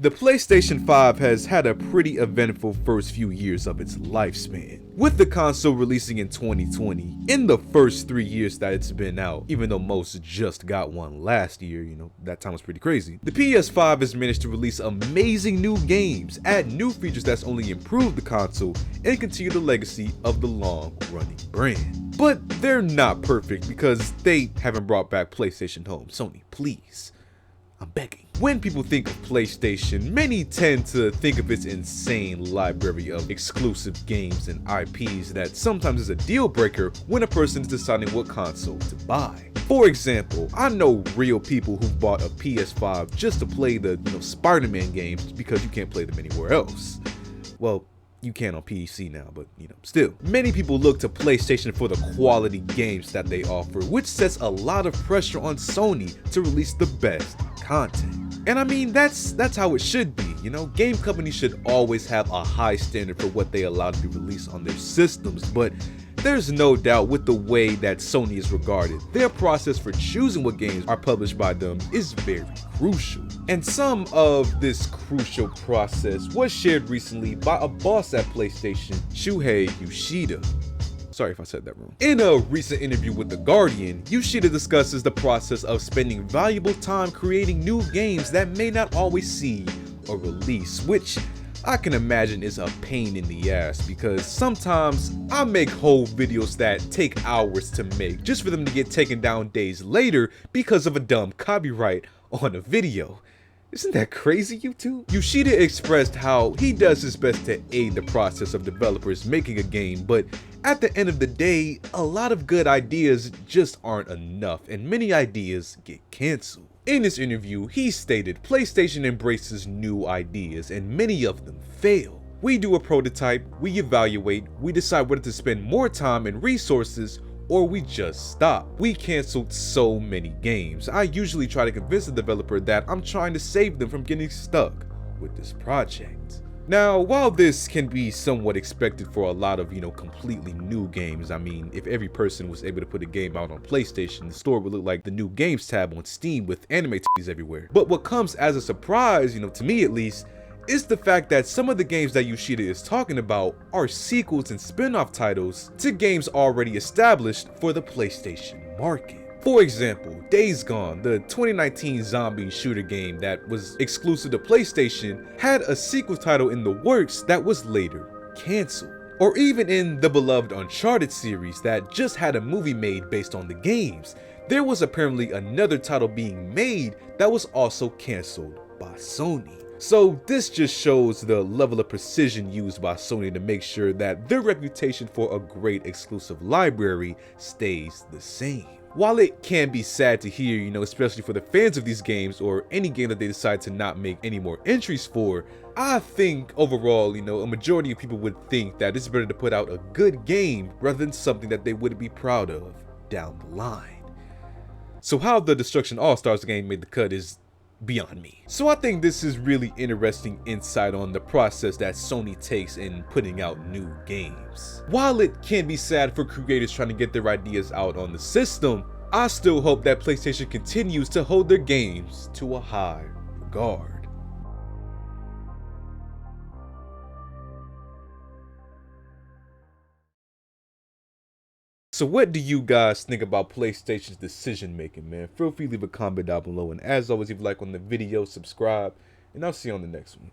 The PlayStation 5 has had a pretty eventful first few years of its lifespan, with the console releasing in 2020. In the first 3 years that it's been out, even though most just got one last year, that time was pretty crazy, the PS5 has managed to release amazing new games, add new features that's only improved the console, and continue the legacy of the long-running brand. But they're not perfect because they haven't brought back PlayStation home. Sony, please. I'm begging. When people think of PlayStation, many tend to think of its insane library of exclusive games and IPs that sometimes is a deal breaker when a person is deciding what console to buy. For example, I know real people who've bought a PS5 just to play the Spider-Man games because you can't play them anywhere else. Well, you can on PC now, but still. Many people look to PlayStation for the quality games that they offer, which sets a lot of pressure on Sony to release the best content. And I mean, that's how it should be, Game companies should always have a high standard for what they allow to be released on their systems, but there's no doubt with the way that Sony is regarded, their process for choosing what games are published by them is very crucial. And some of this crucial process was shared recently by a boss at PlayStation, Shuhei Yoshida. Sorry if I said that wrong. In a recent interview with The Guardian, Yoshida discusses the process of spending valuable time creating new games that may not always see a release, which I can imagine is a pain in the ass because sometimes I make whole videos that take hours to make just for them to get taken down days later because of a dumb copyright on a video. Isn't that crazy, YouTube? Yoshida expressed how he does his best to aid the process of developers making a game, but at the end of the day, a lot of good ideas just aren't enough and many ideas get canceled. In this interview, he stated PlayStation embraces new ideas and many of them fail. We do a prototype, we evaluate, we decide whether to spend more time and resources, or we just stop. We canceled so many games. I usually try to convince the developer that I'm trying to save them from getting stuck with this project. Now, while this can be somewhat expected for a lot of, completely new games, I mean, if every person was able to put a game out on PlayStation, the store would look like the new games tab on Steam with anime titties everywhere. But what comes as a surprise, to me at least, is the fact that some of the games that Yoshida is talking about are sequels and spin-off titles to games already established for the PlayStation market. For example, Days Gone, the 2019 zombie shooter game that was exclusive to PlayStation, had a sequel title in the works that was later cancelled. Or even in the beloved Uncharted series that just had a movie made based on the games, there was apparently another title being made that was also cancelled by Sony. So this just shows the level of precision used by Sony to make sure that their reputation for a great exclusive library stays the same. While it can be sad to hear, especially for the fans of these games or any game that they decide to not make any more entries for, I think overall, a majority of people would think that it's better to put out a good game rather than something that they wouldn't be proud of down the line. So how the Destruction All-Stars game made the cut is beyond me. So I think this is really interesting insight on the process that Sony takes in putting out new games. While it can be sad for creators trying to get their ideas out on the system, I still hope that PlayStation continues to hold their games to a high regard. So what do you guys think about PlayStation's decision making, man? Feel free to leave a comment down below, and as always, if you like on the video, subscribe, and I'll see you on the next one.